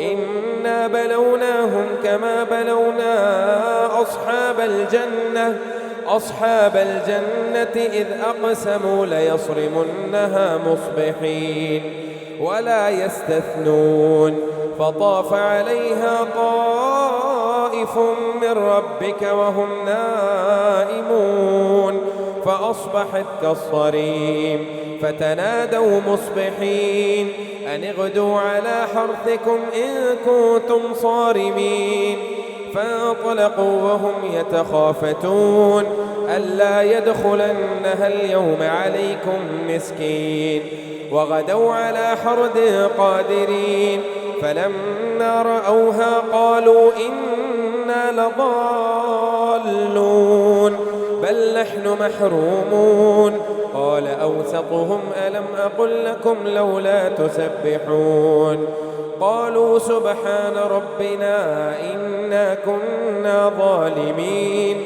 إنا بلوناهم كما بلونا أصحاب الجنة إذ أقسموا ليصرمنها مصبحين ولا يستثنون فطاف عليها طائف من ربك وهم نائمون فأصبحت كالصريم فتنادوا مصبحين أن اغدوا على حرثكم إن كنتم صارمين فانطلقوا وهم يتخافتون ألا يدخلنها اليوم عليكم مسكين وغدوا على حرد قادرين فلما رأوها قالوا إنا لضالون بل نحن محرومون قال أوسطهم ألم أقل لكم لولا تسبحون قالوا سبحان ربنا إنا كنا ظالمين